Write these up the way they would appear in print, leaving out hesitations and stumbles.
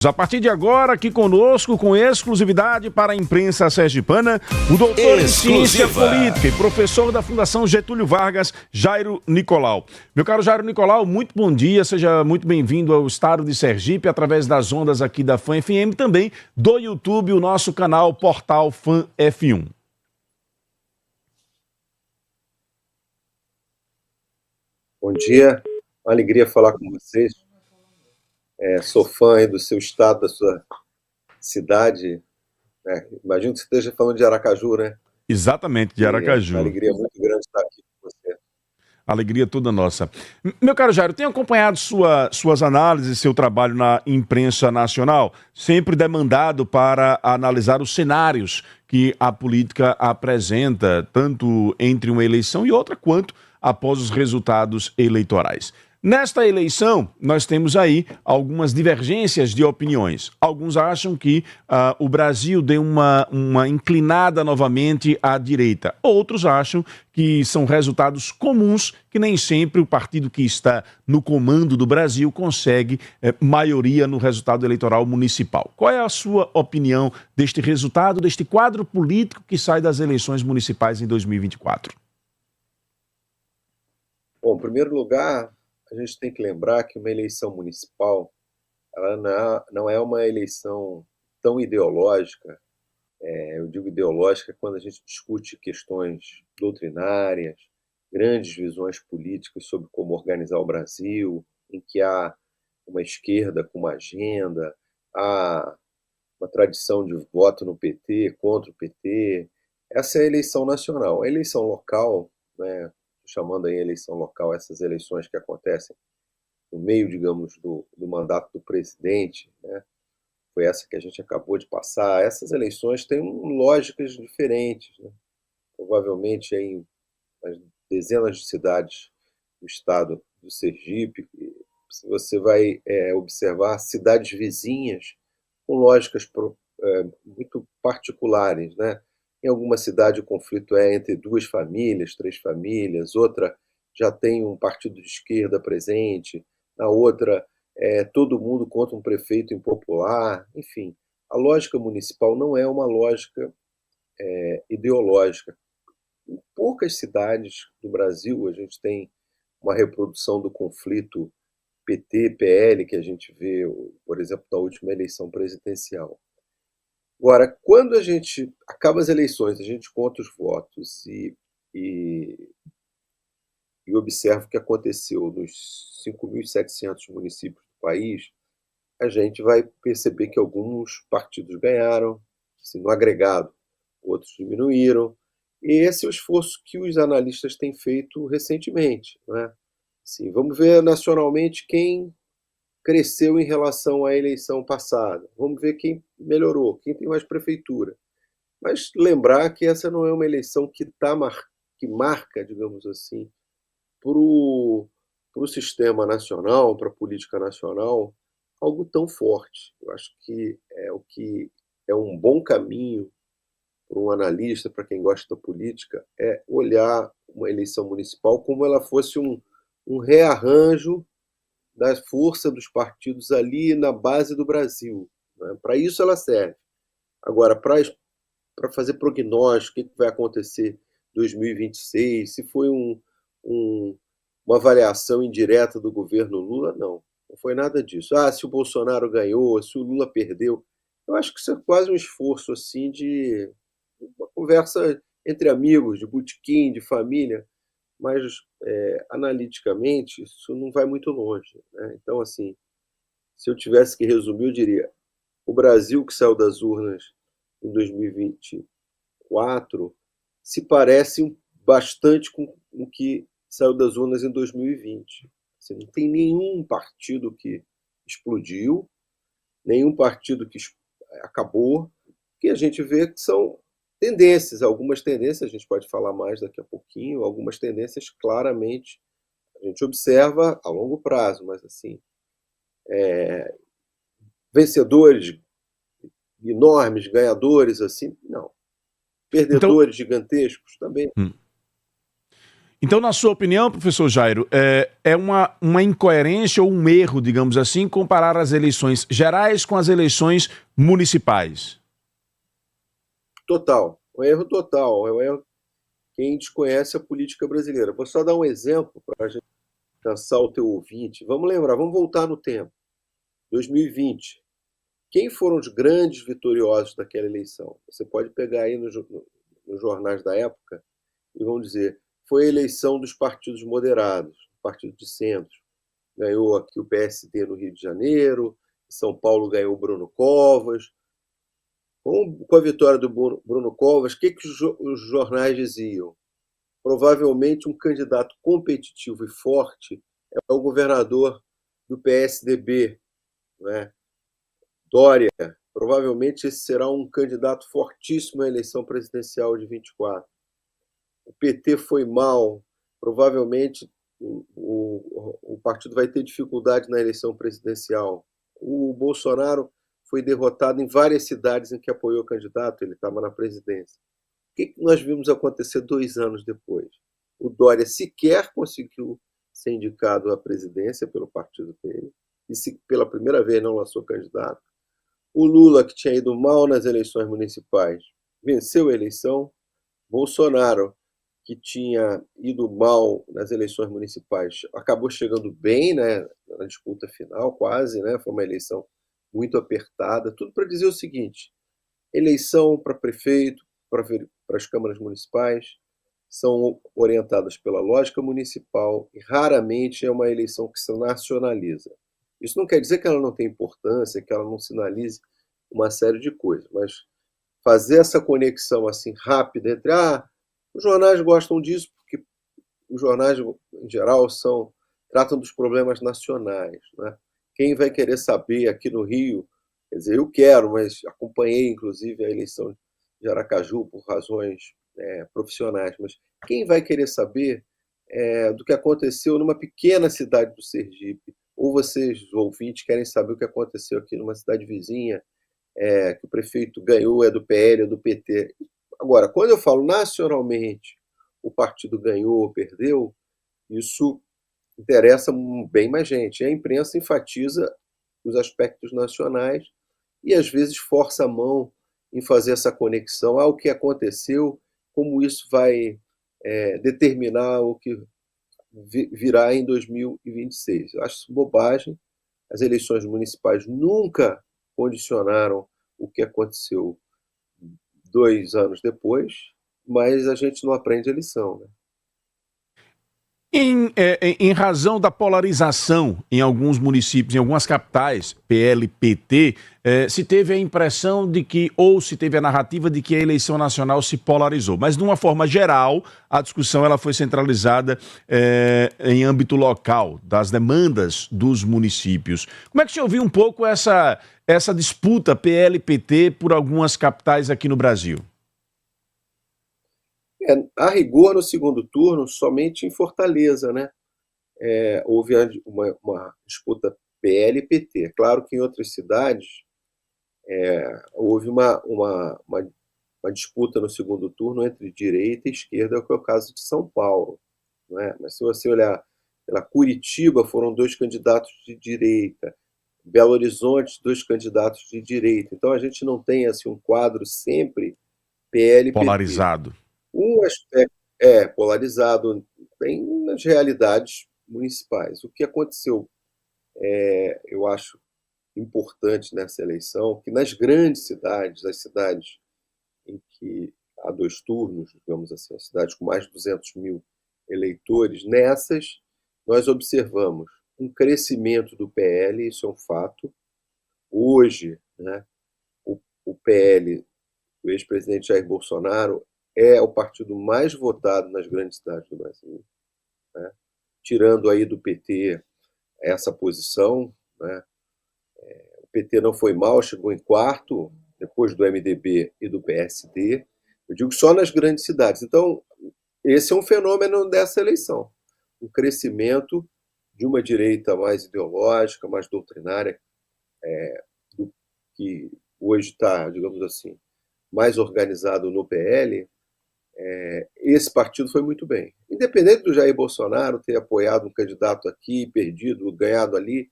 A partir de agora, aqui conosco, com exclusividade para a imprensa sergipana, o doutor em Ciência Política e professor da Fundação Getúlio Vargas, Jairo Nicolau. Meu caro Jairo Nicolau, muito bom dia, seja muito bem-vindo ao estado de Sergipe, através das ondas aqui da Fan FM, também do YouTube, o nosso canal Portal Fan F1. Bom dia, uma alegria falar com vocês. Sou fã aí do seu estado, da sua cidade. Imagino que você esteja falando de Aracaju, né? Exatamente, de Aracaju. É uma alegria muito grande estar aqui com você. Alegria toda nossa. Meu caro Jairo, tenho acompanhado suas análises, seu trabalho na imprensa nacional, sempre demandado para analisar os cenários que a política apresenta, tanto entre uma eleição e outra, quanto após os resultados eleitorais. Nesta eleição, nós temos aí algumas divergências de opiniões. Alguns acham que o Brasil deu uma inclinada novamente à direita. Outros acham que são resultados comuns, que nem sempre o partido que está no comando do Brasil consegue maioria no resultado eleitoral municipal. Qual é a sua opinião deste resultado, deste quadro político que sai das eleições municipais em 2024? Bom, em primeiro lugar, a gente tem que lembrar que uma eleição municipal ela não é uma eleição tão ideológica. Eu digo ideológica quando a gente discute questões doutrinárias, grandes visões políticas sobre como organizar o Brasil, em que há uma esquerda com uma agenda, há uma tradição de voto no PT, contra o PT. Essa é a eleição nacional. A eleição local, né, chamando aí a eleição local, essas eleições que acontecem no meio, digamos, do mandato do presidente, né? Foi essa que a gente acabou de passar. Essas eleições têm lógicas diferentes, né? Provavelmente em dezenas de cidades do estado do Sergipe, se você vai observar cidades vizinhas com lógicas muito particulares, né? Em alguma cidade o conflito é entre duas famílias, três famílias, outra já tem um partido de esquerda presente, na outra todo mundo contra um prefeito impopular. Enfim, a lógica municipal não é uma lógica ideológica. Em poucas cidades do Brasil a gente tem uma reprodução do conflito PT-PL que a gente vê, por exemplo, na última eleição presidencial. Agora, quando a gente acaba as eleições, a gente conta os votos e observa o que aconteceu nos 5.700 municípios do país, a gente vai perceber que alguns partidos ganharam, assim, no agregado, outros diminuíram, e esse é o esforço que os analistas têm feito recentemente, não é? Assim, vamos ver nacionalmente quem cresceu em relação à eleição passada. Vamos ver quem melhorou, quem tem mais prefeitura. Mas lembrar que essa não é uma eleição que marca, digamos assim, para o sistema nacional, para a política nacional, algo tão forte. Eu acho que é um bom caminho para um analista, para quem gosta da política, é olhar uma eleição municipal como ela fosse um rearranjo da força dos partidos ali na base do Brasil, né? Para isso ela serve. Agora, para fazer prognóstico, o que vai acontecer em 2026, se foi uma avaliação indireta do governo Lula, não foi nada disso. Se o Bolsonaro ganhou, se o Lula perdeu, eu acho que isso é quase um esforço assim de uma conversa entre amigos, de botequim, de família, mas analiticamente isso não vai muito longe, né? Então, assim, se eu tivesse que resumir, eu diria: o Brasil que saiu das urnas em 2024 se parece bastante com o que saiu das urnas em 2020. Assim, não tem nenhum partido que explodiu, nenhum partido que acabou, que a gente vê que são tendências, algumas tendências, a gente pode falar mais daqui a pouquinho, algumas tendências claramente a gente observa a longo prazo, mas assim, vencedores enormes, ganhadores, assim, não. Perdedores gigantescos também. Então, na sua opinião, professor Jairo, é uma incoerência ou um erro, digamos assim, comparar as eleições gerais com as eleições municipais? Total, um erro total, é um erro quem desconhece a política brasileira. Vou só dar um exemplo para a gente cansar o teu ouvinte. Vamos lembrar, vamos voltar no tempo. 2020. Quem foram os grandes vitoriosos daquela eleição? Você pode pegar aí nos jornais da época e vão dizer, foi a eleição dos partidos moderados, partido de centro. Ganhou aqui o PSD no Rio de Janeiro, em São Paulo ganhou o Bruno Covas. Com a vitória do Bruno Covas, o que os jornais diziam? Provavelmente um candidato competitivo e forte é o governador do PSDB, né? Dória. Provavelmente esse será um candidato fortíssimo à eleição presidencial de 24. O PT foi mal, provavelmente o partido vai ter dificuldade na eleição presidencial. O Bolsonaro foi derrotado em várias cidades em que apoiou o candidato, ele estava na presidência. O que nós vimos acontecer 2 anos depois? O Dória sequer conseguiu ser indicado à presidência pelo partido dele, e pela primeira vez não lançou candidato. O Lula, que tinha ido mal nas eleições municipais, venceu a eleição. Bolsonaro, que tinha ido mal nas eleições municipais, acabou chegando bem, né, na disputa final, quase, né, foi uma eleição muito apertada. Tudo para dizer o seguinte: eleição para prefeito, para as câmaras municipais, são orientadas pela lógica municipal e raramente é uma eleição que se nacionaliza. Isso não quer dizer que ela não tem importância, que ela não sinalize uma série de coisas, mas fazer essa conexão assim rápida entre os jornais gostam disso porque os jornais em geral tratam dos problemas nacionais, né? Quem vai querer saber aqui no Rio, quer dizer, eu quero, mas acompanhei inclusive a eleição de Aracaju por razões profissionais, mas quem vai querer saber do que aconteceu numa pequena cidade do Sergipe? Ou vocês, ouvintes, querem saber o que aconteceu aqui numa cidade vizinha, que o prefeito ganhou, é do PL ou do PT? Agora, quando eu falo nacionalmente, o partido ganhou ou perdeu, isso interessa bem mais gente. A imprensa enfatiza os aspectos nacionais e às vezes força a mão em fazer essa conexão ao que aconteceu, como isso vai determinar o que virá em 2026. Eu acho isso bobagem. As eleições municipais nunca condicionaram o que aconteceu 2 anos depois, mas a gente não aprende a lição, né? Em razão da polarização em alguns municípios, em algumas capitais, PL, PT, se teve a impressão de que, ou se teve a narrativa de que a eleição nacional se polarizou. Mas, de uma forma geral, a discussão ela foi centralizada em âmbito local, das demandas dos municípios. Como é que você ouviu um pouco essa disputa PL-PT por algumas capitais aqui no Brasil? A rigor, no segundo turno, somente em Fortaleza, né? Houve uma disputa PL e PT. É claro que em outras cidades houve uma disputa no segundo turno entre direita e esquerda, que é o caso de São Paulo, não é? Mas se você olhar pela Curitiba, foram 2 candidatos de direita. Belo Horizonte, 2 candidatos de direita. Então a gente não tem assim um quadro sempre PL e PT. Polarizado. Um aspecto polarizado bem nas realidades municipais. O que aconteceu, eu acho importante nessa eleição, que nas grandes cidades, as cidades em que há 2 turnos, digamos assim, as cidades com mais de 200 mil eleitores, nessas nós observamos um crescimento do PL, isso é um fato. Hoje, né, o PL, o ex-presidente Jair Bolsonaro, é o partido mais votado nas grandes cidades do Brasil, né? Tirando aí do PT essa posição, né? O PT não foi mal, chegou em quarto, depois do MDB e do PSD. Eu digo só nas grandes cidades. Então, esse é um fenômeno dessa eleição. Um crescimento de uma direita mais ideológica, mais doutrinária, que hoje está, digamos assim, mais organizado no PL, esse partido foi muito bem. Independente do Jair Bolsonaro ter apoiado um candidato aqui, perdido, ganhado ali,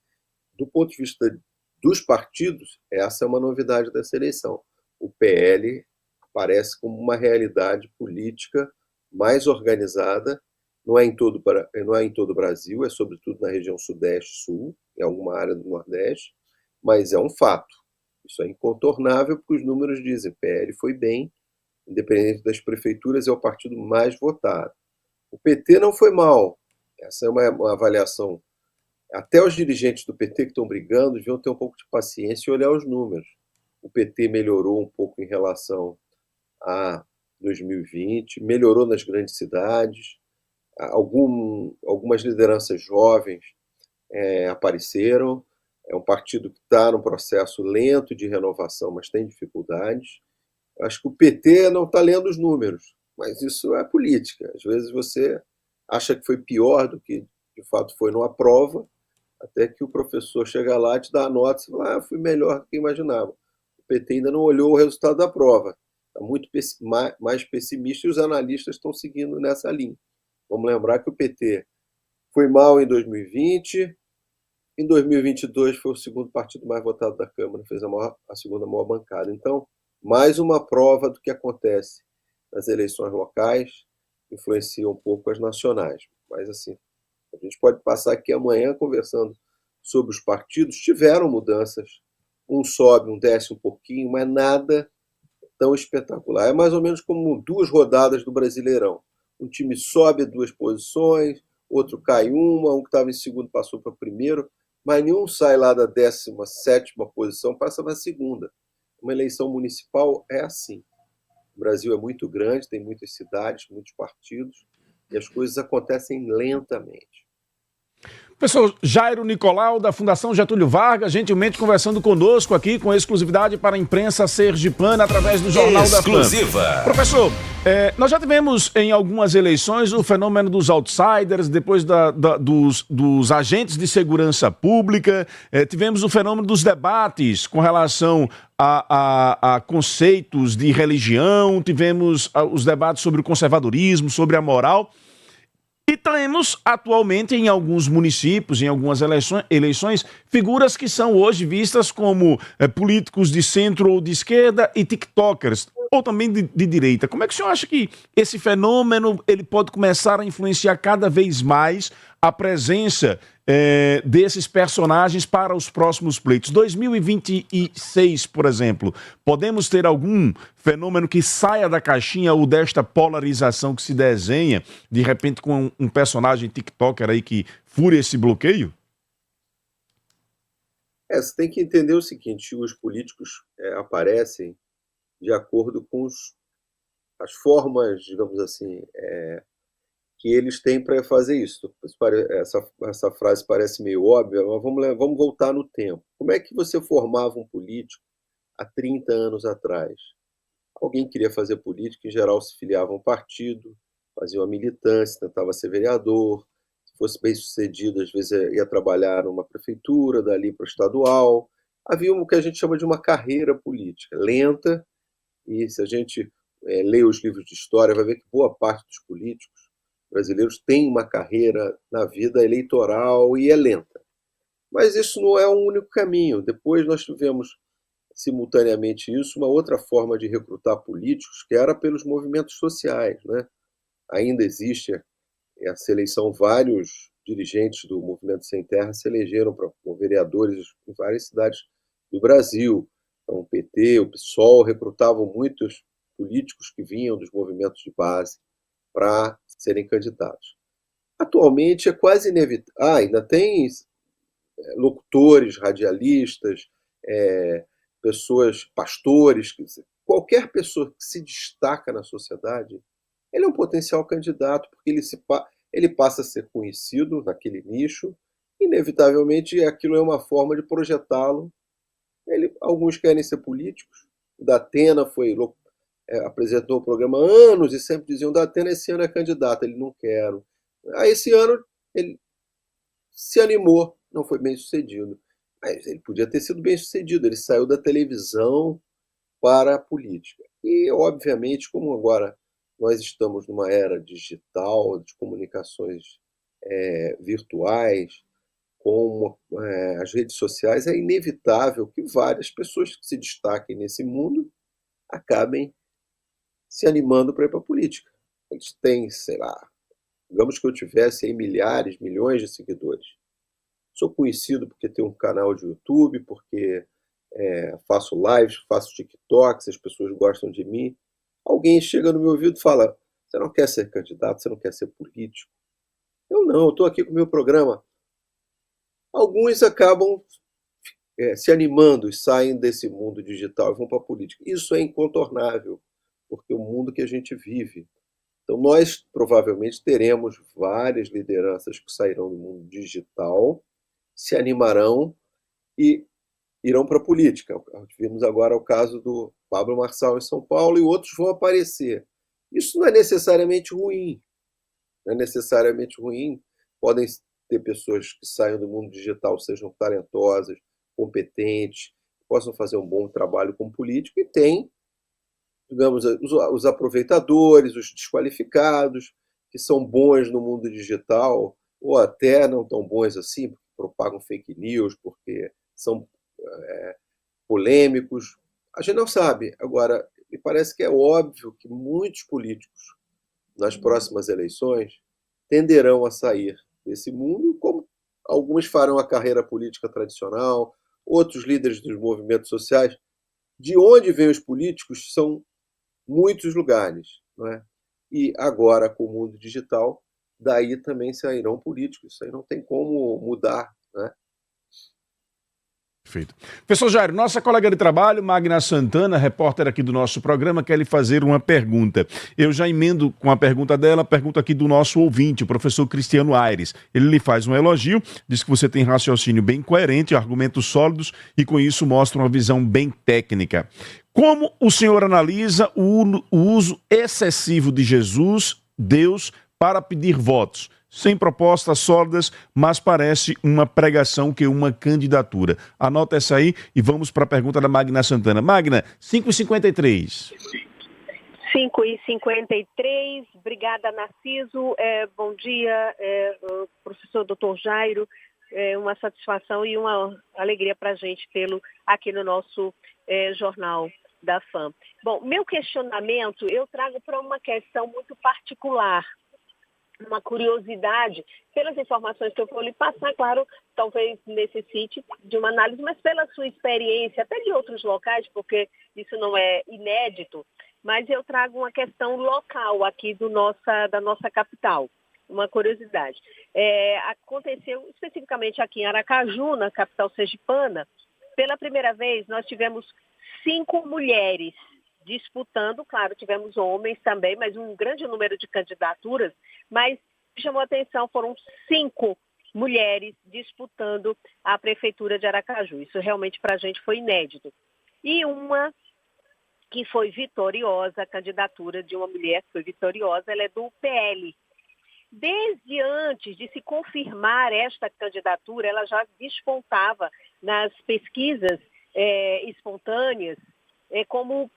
do ponto de vista dos partidos, essa é uma novidade dessa eleição. O PL aparece como uma realidade política mais organizada, não é em todo o Brasil, é sobretudo na região Sudeste, Sul, em alguma área do Nordeste, mas é um fato. Isso é incontornável, porque os números dizem que o PL foi bem, independente das prefeituras, é o partido mais votado. O PT não foi mal. Essa é uma avaliação. Até os dirigentes do PT que estão brigando deviam ter um pouco de paciência e olhar os números. O PT melhorou um pouco em relação a 2020, melhorou nas grandes cidades, algumas lideranças jovens apareceram. É um partido que está num processo lento de renovação, mas tem dificuldades. Acho que o PT não está lendo os números, mas isso é política. Às vezes você acha que foi pior do que de fato foi numa prova, até que o professor chega lá, te dá a nota e fala, fui melhor do que imaginava. O PT ainda não olhou o resultado da prova. Está muito mais pessimista e os analistas estão seguindo nessa linha. Vamos lembrar que o PT foi mal em 2020, em 2022 foi o segundo partido mais votado da Câmara, fez a segunda maior bancada. Então, mais uma prova do que acontece nas eleições locais, influencia um pouco as nacionais. Mas, assim, a gente pode passar aqui amanhã conversando sobre os partidos. Tiveram mudanças, um sobe, um desce um pouquinho, mas nada tão espetacular. É mais ou menos como 2 rodadas do Brasileirão. Um time sobe 2 posições, outro cai uma, um que estava em segundo passou para primeiro, mas nenhum sai lá da 17ª posição, passa para a segunda. Uma eleição municipal é assim. O Brasil é muito grande, tem muitas cidades, muitos partidos, e as coisas acontecem lentamente. Professor Jairo Nicolau, da Fundação Getúlio Vargas, gentilmente conversando conosco aqui com exclusividade para a imprensa sergipana através do Jornal Exclusiva. da FAM. Professor, nós já tivemos em algumas eleições o fenômeno dos outsiders, depois dos agentes de segurança pública, tivemos o fenômeno dos debates com relação a conceitos de religião, tivemos os debates sobre o conservadorismo, sobre a moral. E temos atualmente em alguns municípios, em algumas eleições, figuras que são hoje vistas como políticos de centro ou de esquerda e tiktokers, ou também de direita. Como é que o senhor acha que esse fenômeno ele pode começar a influenciar cada vez mais a presença desses personagens para os próximos pleitos? 2026, por exemplo, podemos ter algum fenômeno que saia da caixinha ou desta polarização que se desenha, de repente com um personagem tiktoker aí que fure esse bloqueio? Você tem que entender o seguinte, os políticos aparecem de acordo com as formas, digamos assim, que eles têm para fazer isso. Essa frase parece meio óbvia, mas vamos voltar no tempo. Como é que você formava um político há 30 anos atrás? Alguém queria fazer política, em geral se filiava a um partido, fazia uma militância, tentava ser vereador, se fosse bem sucedido, às vezes ia trabalhar numa prefeitura, dali para o estadual. Havia o que a gente chama de uma carreira política, lenta, e se a gente lê os livros de história, vai ver que boa parte dos políticos brasileiros tem uma carreira na vida eleitoral e é lenta. Mas isso não é o único caminho. Depois nós tivemos, simultaneamente isso, uma outra forma de recrutar políticos, que era pelos movimentos sociais, né? Ainda existe a seleção, vários dirigentes do Movimento Sem Terra se elegeram como vereadores em várias cidades do Brasil. Então, o PT, o PSOL recrutavam muitos políticos que vinham dos movimentos de base para serem candidatos. Atualmente é quase inevitável. Ainda tem locutores, radialistas, pessoas, pastores, qualquer pessoa que se destaca na sociedade, ele é um potencial candidato, porque ele passa a ser conhecido naquele nicho, inevitavelmente aquilo é uma forma de projetá-lo. Alguns querem ser políticos, o Datena apresentou o programa há anos e sempre diziam, Datena esse ano é candidato, ele não quer. Aí esse ano ele se animou, não foi bem sucedido. Mas ele podia ter sido bem sucedido, ele saiu da televisão para a política. E, obviamente, como agora nós estamos numa era digital, de comunicações virtuais, com as redes sociais, é inevitável que várias pessoas que se destaquem nesse mundo acabem se animando para ir para a política. Eles têm, sei lá, digamos que eu tivesse aí milhares, milhões de seguidores. Sou conhecido porque tenho um canal de YouTube, porque faço lives, faço TikToks, as pessoas gostam de mim. Alguém chega no meu ouvido e fala: você não quer ser candidato, você não quer ser político? Eu não, eu estou aqui com o meu programa. Alguns acabam se animando e saem desse mundo digital e vão para a política. Isso é incontornável, porque é o mundo que a gente vive. Então, nós provavelmente teremos várias lideranças que sairão do mundo digital, se animarão e irão para a política. Vimos agora o caso do Pablo Marçal em São Paulo e outros vão aparecer. Isso não é necessariamente ruim. Não é necessariamente ruim. Podem ter pessoas que saiam do mundo digital, sejam talentosas, competentes, possam fazer um bom trabalho como político, e tem, digamos, os aproveitadores, os desqualificados, que são bons no mundo digital, ou até não tão bons assim, porque propagam fake news, porque são polêmicos. A gente não sabe. Agora, me parece que é óbvio que muitos políticos, nas próximas eleições, tenderão a sair desse mundo, como alguns farão a carreira política tradicional, outros líderes dos movimentos sociais. De onde vêm os políticos são muitos lugares, não é? E agora, com o mundo digital, daí também sairão políticos. Isso aí não tem como mudar, né? Perfeito. Professor Jairo, nossa colega de trabalho, Magna Santana, repórter aqui do nosso programa, quer lhe fazer uma pergunta. Eu já emendo com a pergunta dela, a pergunta aqui do nosso ouvinte, o professor Cristiano Aires. Ele lhe faz um elogio, diz que você tem raciocínio bem coerente, argumentos sólidos e com isso mostra uma visão bem técnica. Como o senhor analisa o uso excessivo de Jesus, Deus, para pedir votos? Sem propostas sólidas, mas parece uma pregação que uma candidatura. Anota essa aí e vamos para a pergunta da Magna Santana. Magna, 5h53. 5h53, obrigada, Narciso. Bom dia, professor Dr. Jairo. Uma satisfação e uma alegria para a gente tê-lo aqui no nosso jornal da FAM. Bom, meu questionamento eu trago para uma questão muito particular, uma curiosidade, pelas informações que eu vou lhe passar, claro, talvez necessite de uma análise, mas pela sua experiência, até de outros locais, porque isso não é inédito, mas eu trago uma questão local aqui da nossa capital, uma curiosidade. Aconteceu especificamente aqui em Aracaju, na capital sergipana, pela primeira vez nós tivemos 5 mulheres disputando, claro, tivemos homens também, mas um grande número de candidaturas, mas chamou a atenção, foram 5 mulheres disputando a prefeitura de Aracaju. Isso realmente para a gente foi inédito. E uma que foi vitoriosa, a candidatura de uma mulher que foi vitoriosa, ela é do PL. Desde antes de se confirmar esta candidatura, ela já despontava nas pesquisas espontâneas como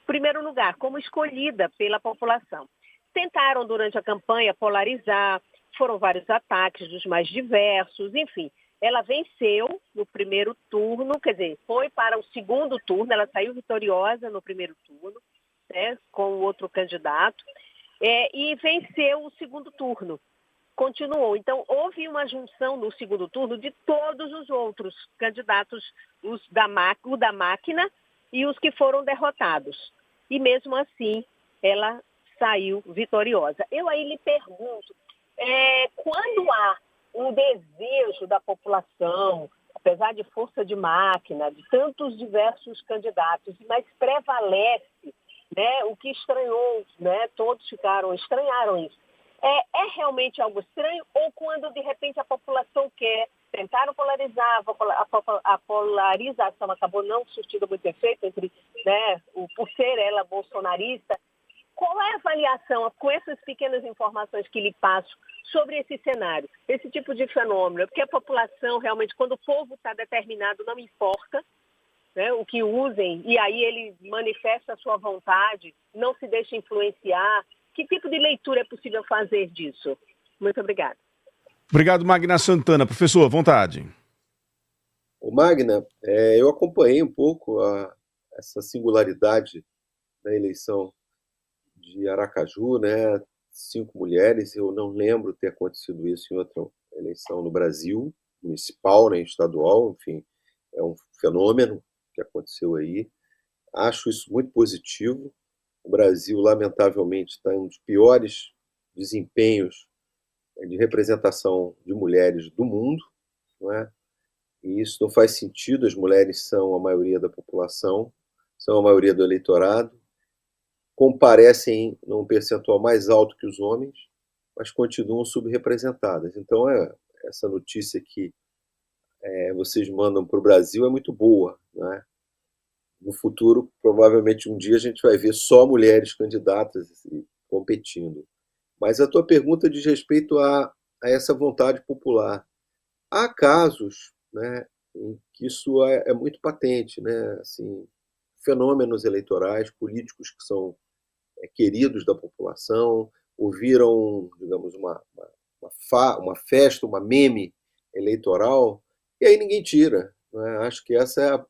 primeiro lugar, como escolhida pela população. Tentaram durante a campanha polarizar, foram vários ataques dos mais diversos, enfim. Ela venceu no primeiro turno, quer dizer, foi para o segundo turno, ela saiu vitoriosa no primeiro turno, né, com o outro candidato, e venceu o segundo turno. Continuou. Então, houve uma junção no segundo turno de todos os outros candidatos, o da máquina e os que foram derrotados. E mesmo assim, ela saiu vitoriosa. Eu aí lhe pergunto, quando há um desejo da população, apesar de força de máquina, de tantos diversos candidatos, mas prevalece, né, o que estranhou, né, todos estranharam isso. É realmente algo estranho, ou quando de repente a população quer, tentaram polarizar, a polarização acabou não surtindo muito efeito entre, né, por ser ela bolsonarista. Qual é a avaliação, com essas pequenas informações que lhe passo, sobre esse cenário, esse tipo de fenômeno? Porque a população realmente, quando o povo está determinado, não importa, né, o que usem, e aí ele manifesta a sua vontade, não se deixa influenciar. Que tipo de leitura é possível fazer disso? Muito obrigada. Obrigado, Magna Santana. Professor, à vontade. O Magna, eu acompanhei um pouco essa singularidade da eleição de Aracaju, né? 5 mulheres, eu não lembro ter acontecido isso em outra eleição no Brasil, municipal, nem estadual, enfim, é um fenômeno que aconteceu aí. Acho isso muito positivo. O Brasil, lamentavelmente, está em um dos piores desempenhos de representação de mulheres do mundo, não é? E isso não faz sentido, as mulheres são a maioria da população, são a maioria do eleitorado, comparecem num percentual mais alto que os homens, mas continuam subrepresentadas. Então, essa notícia que vocês mandam para o Brasil é muito boa, né? No futuro, provavelmente um dia a gente vai ver só mulheres candidatas e competindo. Mas a tua pergunta diz respeito a essa vontade popular. Há casos, né, em que isso é muito patente, né? Assim, fenômenos eleitorais, políticos que são queridos da população, ouviram, digamos, uma festa, uma meme eleitoral, e aí ninguém tira. Né? Acho que essa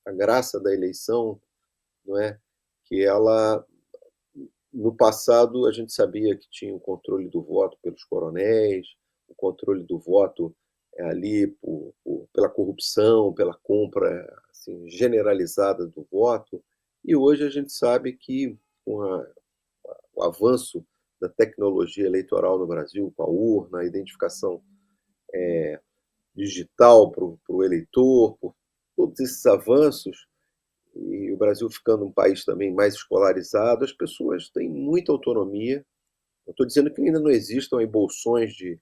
a graça da eleição, não é? Que ela, no passado, a gente sabia que tinha o controle do voto pelos coronéis, o controle do voto ali pela corrupção, pela compra assim, generalizada do voto, e hoje a gente sabe que com o avanço da tecnologia eleitoral no Brasil, com a urna, a identificação digital para o eleitor, por todos esses avanços, e o Brasil ficando um país também mais escolarizado, as pessoas têm muita autonomia. Eu estou dizendo que ainda não existam bolsões de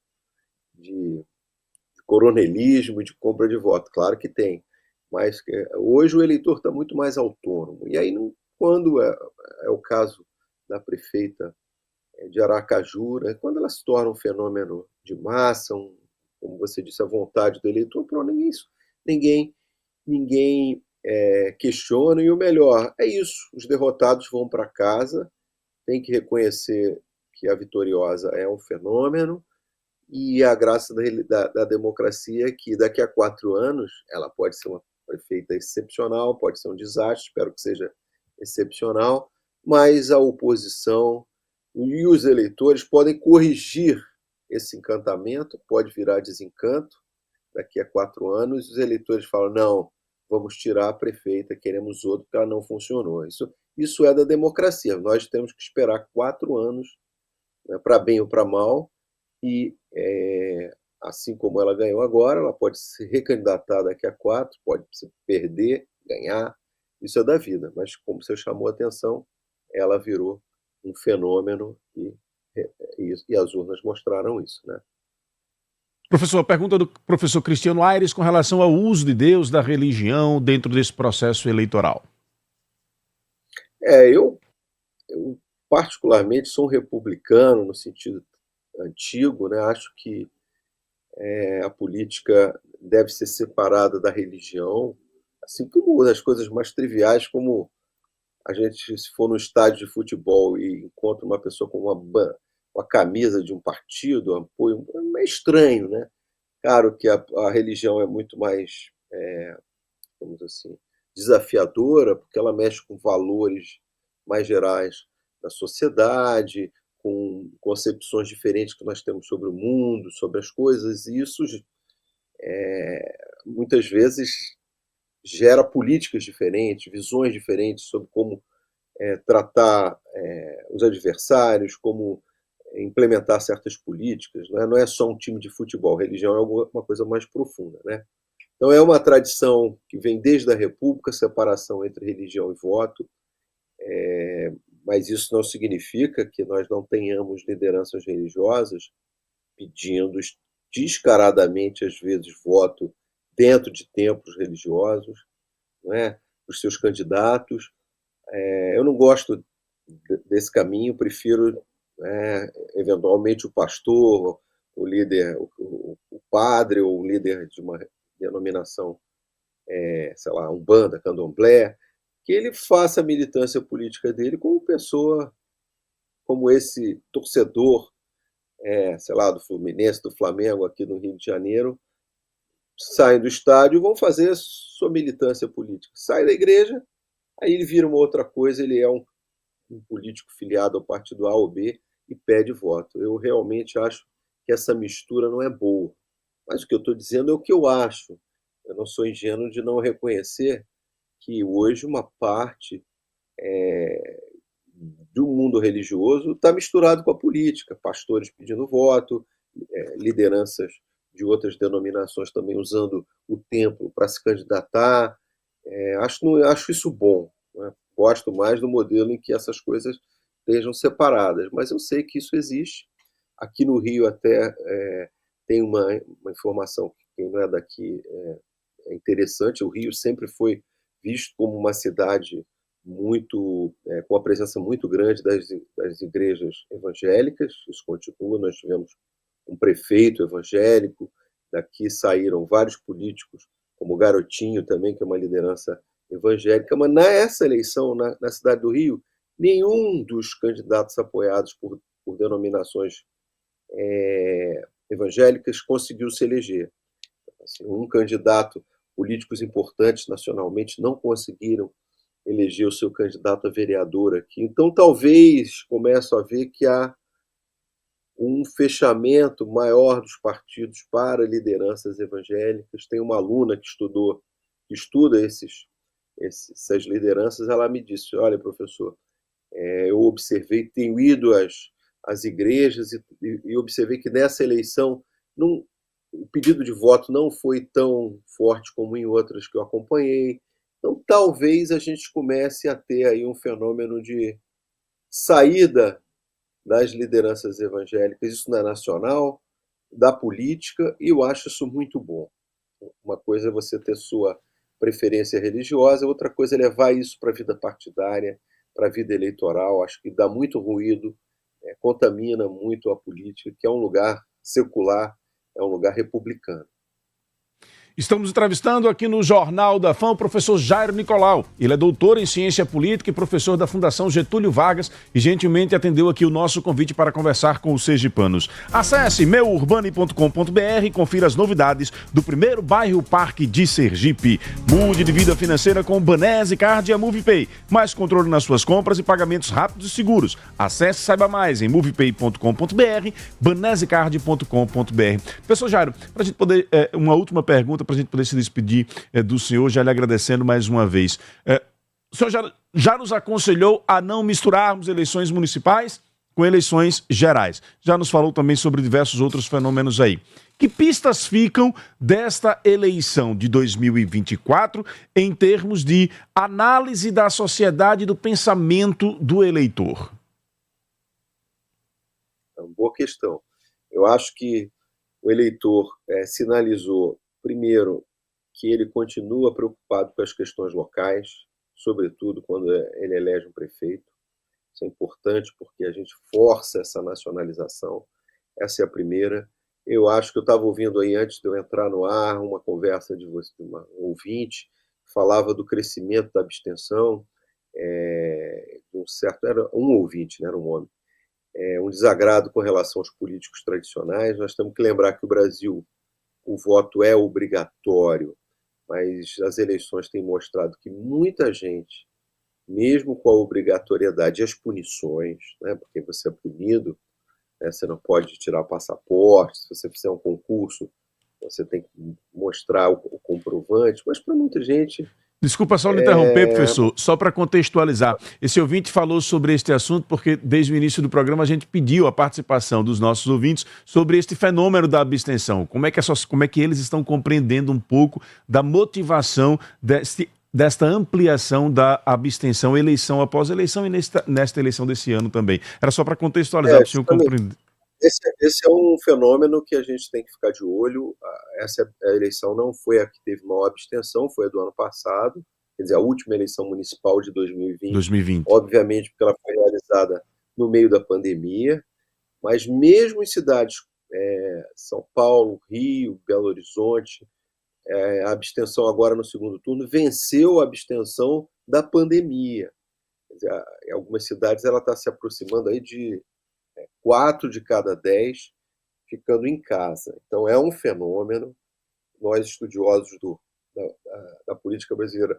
coronelismo, de compra de voto. Claro que tem, mas hoje o eleitor está muito mais autônomo. E aí, quando é o caso da prefeita de Aracaju, né, quando ela se torna um fenômeno de massa, como você disse, a vontade do eleitor, pronto, ninguém questiona. E o melhor é isso: os derrotados vão para casa, tem que reconhecer que a vitoriosa é um fenômeno, e a graça da democracia é que daqui a 4 anos ela pode ser uma prefeita excepcional, pode ser um desastre, espero que seja excepcional, mas a oposição e os eleitores podem corrigir esse encantamento, pode virar desencanto daqui a 4 anos, os eleitores falam, não, vamos tirar a prefeita, queremos outro, porque ela não funcionou. Isso é da democracia, nós temos que esperar 4 anos, né, para bem ou para mal, e assim como ela ganhou agora, ela pode se recandidatar daqui a 4, pode perder, ganhar, isso é da vida, mas como você chamou a atenção, ela virou um fenômeno e as urnas mostraram isso, né? Professor, a pergunta do professor Cristiano Aires com relação ao uso de Deus, da religião, dentro desse processo eleitoral. Eu particularmente sou um republicano no sentido antigo, né? Acho que a política deve ser separada da religião, assim como das coisas mais triviais, como a gente, se for no estádio de futebol e encontra uma pessoa com uma camisa de um partido, um apoio, é estranho, né? Claro que a religião é muito mais, vamos assim, desafiadora, porque ela mexe com valores mais gerais da sociedade, com concepções diferentes que nós temos sobre o mundo, sobre as coisas, e isso muitas vezes gera políticas diferentes, visões diferentes sobre como tratar os adversários, como implementar certas políticas. Não é só um time de futebol, religião é uma coisa mais profunda, né? Então é uma tradição que vem desde a República, separação entre religião e voto, mas isso não significa que nós não tenhamos lideranças religiosas pedindo descaradamente, às vezes, voto dentro de templos religiosos, não é? Os seus candidatos. Eu não gosto desse caminho, prefiro, eventualmente, o pastor, o líder, o padre ou o líder de uma denominação sei lá, Umbanda, Candomblé, que ele faça a militância política dele como pessoa, como esse torcedor, sei lá, do Fluminense, do Flamengo, aqui no Rio de Janeiro, saem do estádio e vão fazer sua militância política. Sai da igreja, aí ele vira uma outra coisa, ele é um político filiado ao partido A ou B e pede voto. Eu realmente acho que essa mistura não é boa. Mas o que eu estou dizendo é o que eu acho. Eu não sou ingênuo de não reconhecer que hoje uma parte do mundo religioso está misturado com a política, pastores pedindo voto, lideranças de outras denominações também usando o templo para se candidatar. Acho isso bom, né? Gosto mais do modelo em que essas coisas estejam separadas, mas eu sei que isso existe. Aqui no Rio até tem uma informação que quem não é daqui é interessante. O Rio sempre foi visto como uma cidade muito com uma presença muito grande das igrejas evangélicas. Isso continua. Nós tivemos um prefeito evangélico, daqui saíram vários políticos, como o Garotinho também, que é uma liderança evangélica, mas nessa eleição, na cidade do Rio, nenhum dos candidatos apoiados por denominações evangélicas conseguiu se eleger. Assim, um candidato, políticos importantes nacionalmente não conseguiram eleger o seu candidato a vereador aqui. Então, talvez comece a ver que há um fechamento maior dos partidos para lideranças evangélicas. Tem uma aluna que estuda essas lideranças. Ela me disse: olha, professor, eu observei, tenho ido às igrejas e observei que nessa eleição o pedido de voto não foi tão forte como em outras que eu acompanhei. Então, talvez a gente comece a ter aí um fenômeno de saída das lideranças evangélicas, isso na nacional, da política, e eu acho isso muito bom. Uma coisa é você ter sua preferência religiosa, outra coisa é levar isso para a vida partidária, para a vida eleitoral. Acho que dá muito ruído, contamina muito a política, que é um lugar secular, é um lugar republicano. Estamos entrevistando aqui no Jornal da Fã o professor Jairo Nicolau. Ele é doutor em ciência política e professor da Fundação Getúlio Vargas e gentilmente atendeu aqui o nosso convite para conversar com os sergipanos. Acesse meurbane.com.br e confira as novidades do primeiro bairro Parque de Sergipe. Mude de vida financeira com o Banese Card e a MovePay. Mais controle nas suas compras e pagamentos rápidos e seguros. Acesse e saiba mais em movepay.com.br, banesecard.com.br. Professor Jairo, para a gente poder, uma última pergunta, para a gente poder se despedir do senhor, já lhe agradecendo mais uma vez. O senhor já nos aconselhou a não misturarmos eleições municipais com eleições gerais. Já nos falou também sobre diversos outros fenômenos aí. Que pistas ficam desta eleição de 2024 em termos de análise da sociedade e do pensamento do eleitor? É uma boa questão. Eu acho que o eleitor sinalizou, primeiro, que ele continua preocupado com as questões locais, sobretudo quando ele elege um prefeito. Isso é importante porque a gente força essa nacionalização. Essa é a primeira. Eu acho que eu estava ouvindo aí, antes de eu entrar no ar, uma conversa de uma ouvinte, que falava do crescimento da abstenção, era um ouvinte, não era um homem, um desagrado com relação aos políticos tradicionais. Nós temos que lembrar que o Brasil, o voto é obrigatório, mas as eleições têm mostrado que muita gente, mesmo com a obrigatoriedade e as punições, né, porque você é punido, né, você não pode tirar o passaporte, se você fizer um concurso, você tem que mostrar o comprovante, mas para muita gente... Desculpa só lhe interromper, professor, só para contextualizar. Esse ouvinte falou sobre este assunto porque desde o início do programa a gente pediu a participação dos nossos ouvintes sobre este fenômeno da abstenção. Como é que eles estão compreendendo um pouco da motivação desta ampliação da abstenção, eleição após eleição e nesta eleição desse ano também. Era só para contextualizar, para o senhor compreender. Esse é um fenômeno que a gente tem que ficar de olho. Essa eleição não foi a que teve maior abstenção, foi a do ano passado, quer dizer, a última eleição municipal de 2020. Obviamente, porque ela foi realizada no meio da pandemia, mas mesmo em cidades, São Paulo, Rio, Belo Horizonte, a abstenção agora no segundo turno venceu a abstenção da pandemia. Em algumas cidades ela está se aproximando aí de 4 de cada 10 ficando em casa. Então é um fenômeno. Nós, estudiosos da política brasileira,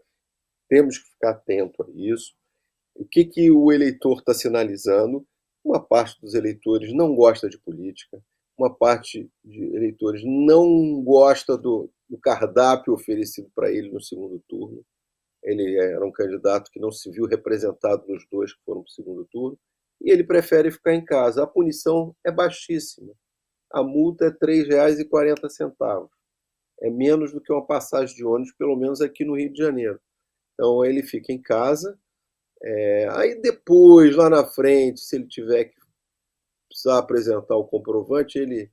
temos que ficar atento a isso. O que o eleitor está sinalizando? Uma parte dos eleitores não gosta de política, uma parte de eleitores não gosta do cardápio oferecido para ele no segundo turno. Ele era um candidato que não se viu representado nos 2 que foram para o segundo turno, e ele prefere ficar em casa. A punição é baixíssima. A multa é R$ 3,40. É menos do que uma passagem de ônibus, pelo menos aqui no Rio de Janeiro. Então ele fica em casa. Aí depois, lá na frente, se ele tiver que precisar apresentar o comprovante, ele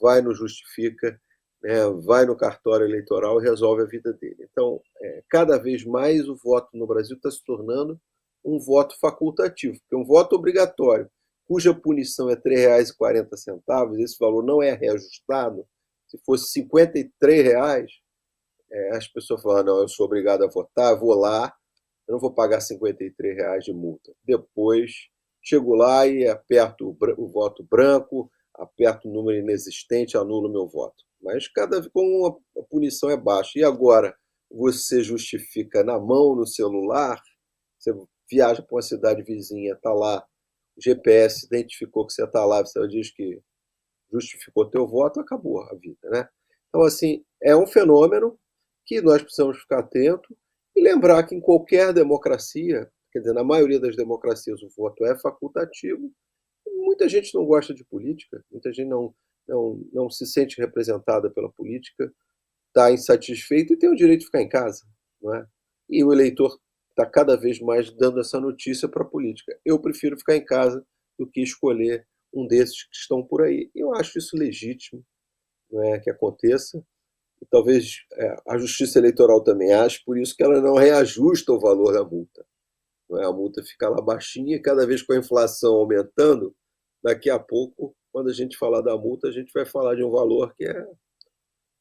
vai no Justifica, né, vai no cartório eleitoral e resolve a vida dele. Então, cada vez mais o voto no Brasil está se tornando um voto facultativo, porque é um voto obrigatório, cuja punição é R$ 3,40, esse valor não é reajustado. Se fosse R$ 53, as pessoas falam, não, eu sou obrigado a votar, eu vou lá, eu não vou pagar R$ 53 de multa. Depois, chego lá e aperto o voto branco, aperto o número inexistente, anulo meu voto. Mas como a punição é baixa, e agora você justifica na mão, no celular, você viaja para uma cidade vizinha, está lá, o GPS identificou que você está lá, você diz que justificou teu voto, acabou a vida, né? Então, assim, é um fenômeno que nós precisamos ficar atentos e lembrar que em qualquer democracia, quer dizer, na maioria das democracias o voto é facultativo. Muita gente não gosta de política, muita gente não se sente representada pela política, está insatisfeito e tem o direito de ficar em casa, não é? E o eleitor está cada vez mais dando essa notícia para a política. Eu prefiro ficar em casa do que escolher um desses que estão por aí. Eu acho isso legítimo, não é, que aconteça. E talvez a Justiça Eleitoral também ache, por isso que ela não reajusta o valor da multa. Não é? A multa fica lá baixinha e cada vez com a inflação aumentando, daqui a pouco, quando a gente falar da multa, a gente vai falar de um valor que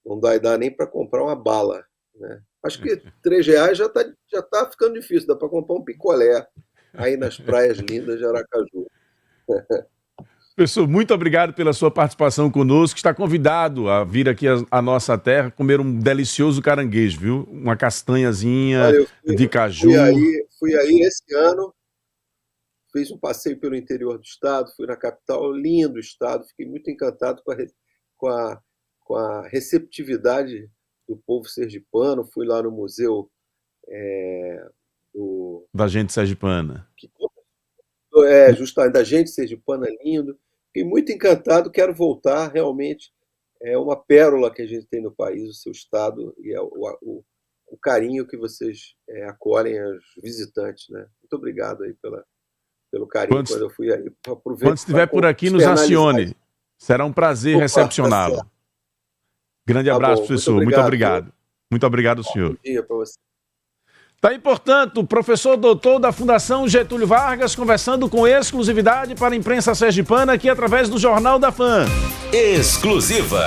não vai dar nem para comprar uma bala, né? Acho que R$ 3 já tá ficando difícil, dá para comprar um picolé aí nas praias lindas de Aracaju. Professor, muito obrigado pela sua participação conosco. Está convidado a vir aqui à nossa terra comer um delicioso caranguejo, viu? Uma castanhazinha de caju. Fui aí esse ano, fiz um passeio pelo interior do estado, fui na capital, lindo estado, fiquei muito encantado com a receptividade do povo sergipano. Fui lá no museu da gente sergipana. Justamente, da gente sergipana, lindo. Fiquei muito encantado, quero voltar, realmente. É uma pérola que a gente tem no país, o seu estado, e o carinho que vocês acolhem aos visitantes, né? Muito obrigado aí pelo carinho quando eu fui aí. Quando estiver por aqui, nos acione. Será um prazer recepcioná-lo. Grande abraço, professor. Muito obrigado. Muito obrigado, senhor. Bom dia para você. Tá aí, portanto, o professor doutor da Fundação Getúlio Vargas conversando com exclusividade para a imprensa sergipana aqui através do Jornal da Fã. Exclusiva.